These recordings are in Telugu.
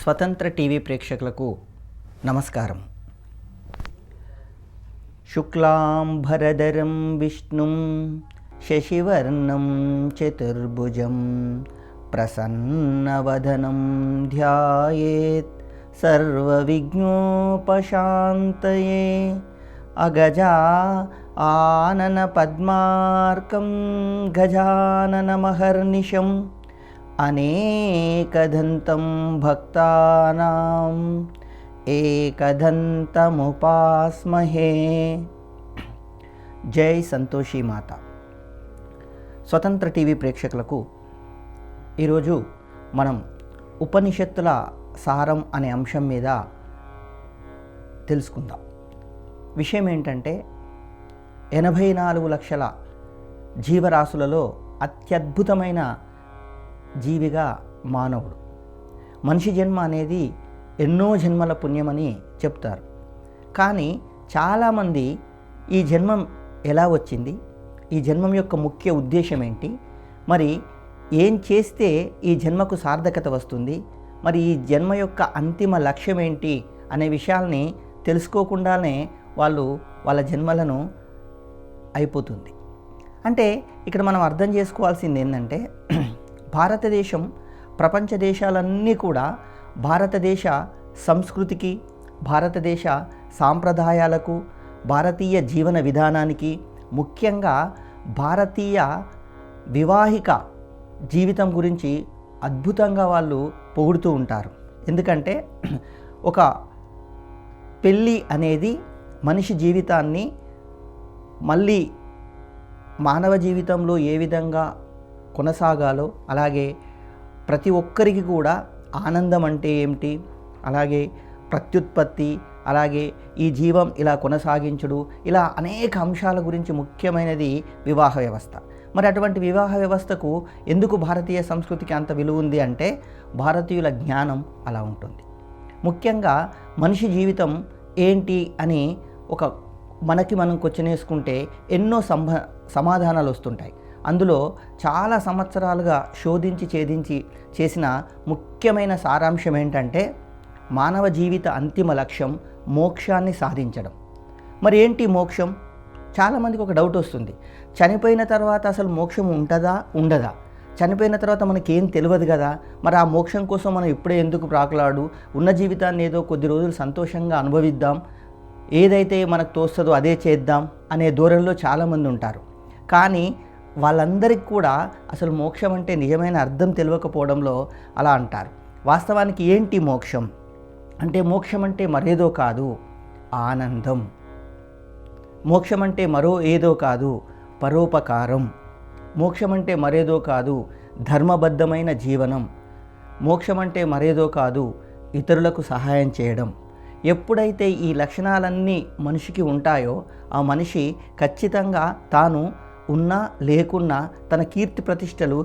స్వతంత్ర టీవీ ప్రేక్షకులకు నమస్కారం. శుక్లాంబరధరం విష్ణుం శశివర్ణం చతుర్భుజం ప్రసన్నవదనం ధ్యాయేత్ సర్వవిఘ్నోపశాంతయే. అగజా ఆనన పద్మార్కం గజాననమహర్నిశం అనేకదంతం భక్తానాం ఏకదంతముపాస్మహే. జై సంతోషి మాత. స్వతంత్ర టీవీ ప్రేక్షకులకు ఈరోజు మనం ఉపనిషత్తుల సారం అనే అంశం మీద తెలుసుకుందాం. విషయం ఏంటంటే 84 లక్షల జీవరాశులలో అత్యద్భుతమైన జీవిగా మానవుడు. మనిషి జన్మ అనేది ఎన్నో జన్మల పుణ్యమని చెప్తారు. కానీ చాలామంది ఈ జన్మం ఎలా వచ్చింది, ఈ జన్మం యొక్క ముఖ్య ఉద్దేశం ఏంటి, మరి ఏం చేస్తే ఈ జన్మకు సార్థకత వస్తుంది, మరి ఈ జన్మ యొక్క అంతిమ లక్ష్యం ఏంటి అనే విషయాల్ని తెలుసుకోకుండానే వాళ్ళ జన్మలను అయిపోతుంది. అంటే ఇక్కడ మనం అర్థం చేసుకోవాల్సింది ఏంటంటే, భారతదేశం ప్రపంచ దేశాలన్నీ కూడా భారతదేశ సంస్కృతికి, భారతదేశ సాంప్రదాయాలకు, భారతీయ జీవన విధానానికి, ముఖ్యంగా భారతీయ వివాహిక జీవితం గురించి అద్భుతంగా వాళ్ళు పొగుడుతూ ఉంటారు. ఎందుకంటే ఒక పెళ్ళి అనేది మనిషి జీవితాన్ని మళ్ళీ మానవ జీవితంలో ఏ విధంగా కొనసాగాలో, అలాగే ప్రతి ఒక్కరికి కూడా ఆనందం అంటే ఏమిటి, అలాగే ప్రత్యుత్పత్తి, అలాగే ఈ జీవం ఇలా కొనసాగించుడు, ఇలా అనేక అంశాల గురించి ముఖ్యమైనది వివాహ వ్యవస్థ. మరి అటువంటి వివాహ వ్యవస్థకు ఎందుకు భారతీయ సంస్కృతికి అంత విలువ ఉంది అంటే, భారతీయుల జ్ఞానం అలా ఉంటుంది. ముఖ్యంగా మనిషి జీవితం ఏంటి అని మనం క్వశ్చన్ వేసుకుంటే ఎన్నో సమాధానాలు వస్తుంటాయి. అందులో చాలా సంవత్సరాలుగా శోధించి ఛేదించి చేసిన ముఖ్యమైన సారాంశం ఏంటంటే, మానవ జీవిత అంతిమ లక్ష్యం మోక్షాన్ని సాధించడం. మరి ఏంటి మోక్షం? చాలామందికి ఒక డౌట్ వస్తుంది. చనిపోయిన తర్వాత అసలు మోక్షం ఉంటుందా ఉండదా? చనిపోయిన తర్వాత మనకేం తెలియదు కదా, మరి ఆ మోక్షం కోసం మనం ఇప్పుడే ఎందుకు ప్రాకులాడు, ఉన్న జీవితాన్ని ఏదో కొద్ది రోజులు సంతోషంగా అనుభవిద్దాం, ఏదైతే మనకు తోస్తుందో అదే చేద్దాం అనే ధోరణిలో చాలామంది ఉంటారు. కానీ వాళ్ళందరికీ కూడా అసలు మోక్షం అంటే నిజమైన అర్థం తెలియకపోవడంలో అలా అంటారు. వాస్తవానికి ఏంటి మోక్షం అంటే, మోక్షం అంటే మరేదో కాదు, ఆనందం. మోక్షం అంటే మరో ఏదో కాదు, పరోపకారం. మోక్షం అంటే మరేదో కాదు, ధర్మబద్ధమైన జీవనం. మోక్షం అంటే మరేదో కాదు, ఇతరులకు సహాయం చేయడం. ఎప్పుడైతే ఈ లక్షణాలన్నీ మనిషికి ఉంటాయో, ఆ మనిషి ఖచ్చితంగా తాను ఉన్నా లేకున్నా తన కీర్తి ప్రతిష్టలు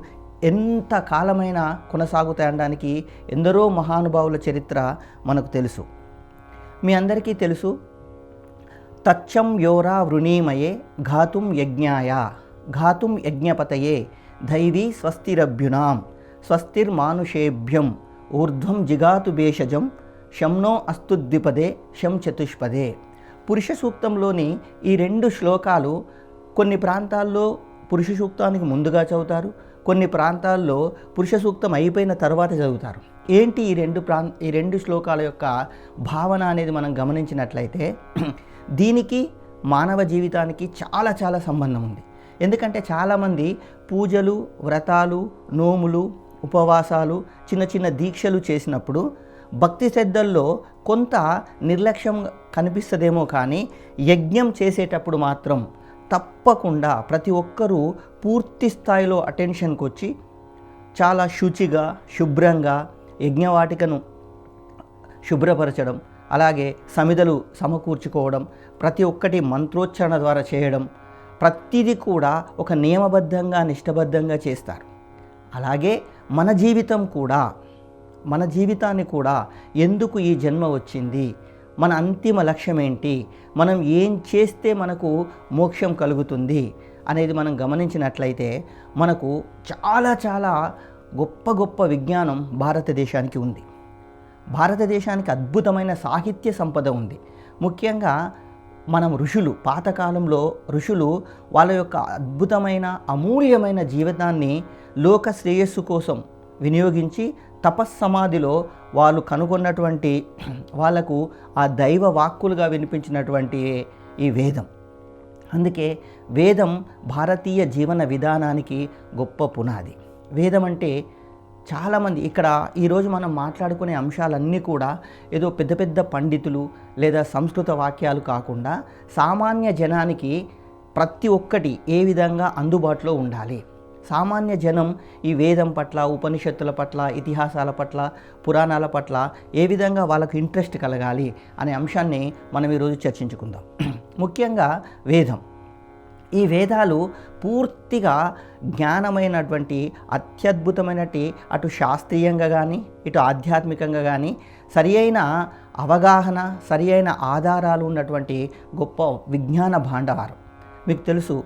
ఎంత కాలమైనా కొనసాగుతాయనడానికి ఎందరో మహానుభావుల చరిత్ర మనకు తెలుసు. మీ అందరికీ తెలుసు, తచ్చం యోరా వృణీమయే ఘాతుం యజ్ఞాయ ఘాతుం యజ్ఞపతయే దైవీ స్వస్తిరభ్యునాం స్వస్తిర్మానుషేభ్యం ఊర్ధ్వం జిగాతు భేషజం శంనో అస్తు ద్విపదే శం చతుష్పదే. పురుష సూక్తంలోని ఈ 2 శ్లోకాలు కొన్ని ప్రాంతాల్లో పురుష సూక్తానికి ముందుగా చదువుతారు, కొన్ని ప్రాంతాల్లో పురుష సూక్తం అయిపోయిన తర్వాత చదువుతారు. ఏంటి ఈ 2 శ్లోకాల యొక్క భావన అనేది మనం గమనించినట్లయితే, దీనికి మానవ జీవితానికి చాలా చాలా సంబంధం ఉంది. ఎందుకంటే చాలామంది పూజలు, వ్రతాలు, నోములు, ఉపవాసాలు, చిన్న చిన్న దీక్షలు చేసినప్పుడు భక్తి శ్రద్ధల్లో కొంత నిర్లక్ష్యం కనిపిస్తుందేమో, కానీ యజ్ఞం చేసేటప్పుడు మాత్రం తప్పకుండా ప్రతి ఒక్కరూ పూర్తి స్థాయిలో అటెన్షన్కి వచ్చి చాలా శుచిగా, శుభ్రంగా యజ్ఞవాటికను శుభ్రపరచడం, అలాగే సమిధలు సమకూర్చుకోవడం, ప్రతి ఒక్కటి మంత్రోచ్చారణ ద్వారా చేయడం, ప్రతిదీ కూడా ఒక నియమబద్ధంగా, నిష్టబద్ధంగా చేస్తారు. అలాగే మన జీవితాన్ని కూడా ఎందుకు ఈ జన్మ వచ్చింది, మన అంతిమ లక్ష్యం ఏంటి, మనం ఏం చేస్తే మనకు మోక్షం కలుగుతుంది అనేది మనం గమనించినట్లయితే మనకు చాలా చాలా గొప్ప గొప్ప విజ్ఞానం భారతదేశానికి ఉంది. భారతదేశానికి అద్భుతమైన సాహిత్య సంపద ఉంది. ముఖ్యంగా మనం ఋషులు, పాతకాలంలో ఋషులు వాళ్ళ యొక్క అద్భుతమైన అమూల్యమైన జీవితాన్ని లోక శ్రేయస్సు కోసం వినియోగించి తపస్సమాధిలో వాళ్ళు కనుగొన్నటువంటి వాళ్ళకు ఆ దైవ వాక్కులుగా వినిపించినటువంటి ఈ వేదం. అందుకే వేదం భారతీయ జీవన విధానానికి గొప్ప పునాది. వేదం అంటే చాలామంది ఇక్కడ ఈరోజు మనం మాట్లాడుకునే అంశాలన్నీ కూడా ఏదో పెద్ద పెద్ద పండితులు లేదా సంస్కృత వాక్యాలు కాకుండా సామాన్య జనానికి ప్రతి ఒక్కటి ఏ విధంగా అందుబాటులో ఉండాలి, సామాన్య జనం ఈ వేదం పట్ల, ఉపనిషత్తుల పట్ల, ఇతిహాసాల పట్ల, పురాణాల పట్ల ఏ విధంగా వాళ్ళకు ఇంట్రెస్ట్ కలగాలి అనే అంశాన్ని మనం ఈరోజు చర్చించుకుందాం. ముఖ్యంగా వేదం, ఈ వేదాలు పూర్తిగా జ్ఞానమైనటువంటి అత్యద్భుతమైనటి అటు శాస్త్రీయంగా కానీ ఇటు ఆధ్యాత్మికంగా కానీ సరి అయిన అవగాహన, సరి అయిన ఆధారాలు ఉన్నటువంటి గొప్ప విజ్ఞాన భాండవారం. మీకు తెలుసు,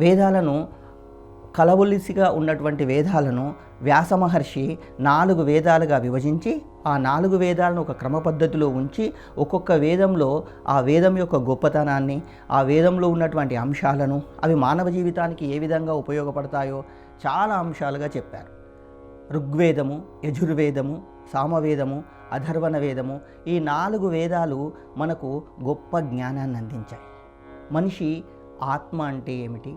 వేదాలను కలవొలిసిగా ఉన్నటువంటి వేదాలను వ్యాస మహర్షి 4 వేదాలుగా విభజించి ఆ 4 వేదాలను ఒక క్రమ పద్ధతిలో ఉంచి ఒక్కొక్క వేదంలో ఆ వేదం యొక్క గొప్పతనాన్ని, ఆ వేదంలో ఉన్నటువంటి అంశాలను, అవి మానవ జీవితానికి ఏ విధంగా ఉపయోగపడతాయో చాలా అంశాలుగా చెప్పారు. ఋగ్వేదము, యజుర్వేదము, సామవేదము, అథర్వణ వేదము, ఈ 4 వేదాలు మనకు గొప్ప జ్ఞానాన్ని అందించాయి. మనిషి ఆత్మ అంటే ఏమిటి,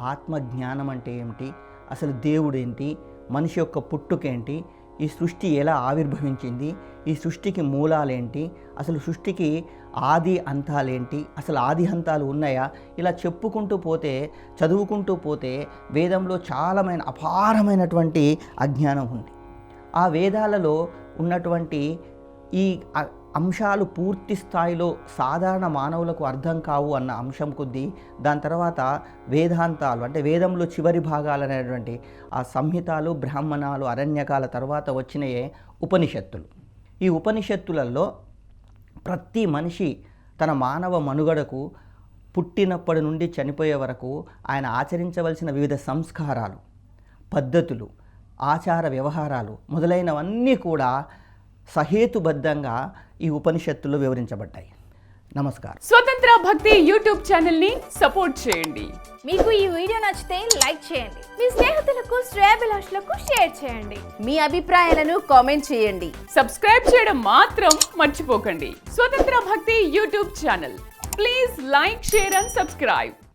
ఆత్మజ్ఞానం అంటే ఏమిటి, అసలు దేవుడేంటి, మనిషి యొక్క పుట్టుకేంటి, ఈ సృష్టి ఎలా ఆవిర్భవించింది, ఈ సృష్టికి మూలాలేంటి, అసలు సృష్టికి ఆది అంతాలేంటి, అసలు ఆది అంతాలు ఉన్నాయా, ఇలా చెప్పుకుంటూ పోతే, చదువుకుంటూ పోతే వేదంలో చాలా అపారమైనటువంటి అజ్ఞానం ఉంది. ఆ వేదాలలో ఉన్నటువంటి ఈ అంశాలు పూర్తి స్థాయిలో సాధారణ మానవులకు అర్థం కావు అన్న అంశం కొద్దీ దాని తర్వాత వేదాంతాలు అంటే వేదంలో చివరి భాగాలు అనేటువంటి ఆ సంహితాలు, బ్రాహ్మణాలు, అరణ్యకాల తర్వాత వచ్చినయే ఉపనిషత్తులు. ఈ ఉపనిషత్తులలో ప్రతి మనిషి తన మానవ మనుగడకు పుట్టినప్పటి నుండి చనిపోయే వరకు ఆయన ఆచరించవలసిన వివిధ సంస్కారాలు, పద్ధతులు, ఆచార వ్యవహారాలు మొదలైనవన్నీ కూడా సహేతుబద్ధంగా ఈ ఉపనిషత్తుల్లో వివరించబడ్డాయి. నమస్కారం. స్వతంత్ర భక్తి యూట్యూబ్ ఛానల్ ని సపోర్ట్ చేయండి. మీకు ఈ వీడియో నచ్చితే లైక్ చేయండి, మీ స్నేహితులకు, శ్రేయోభిలాషులకు షేర్ చేయండి, మీ అభిప్రాయాలను కామెంట్ చేయండి, సబ్స్క్రైబ్ చేయడం మాత్రం మర్చిపోకండి. స్వతంత్ర భక్తి YouTube channel, please like, share and subscribe.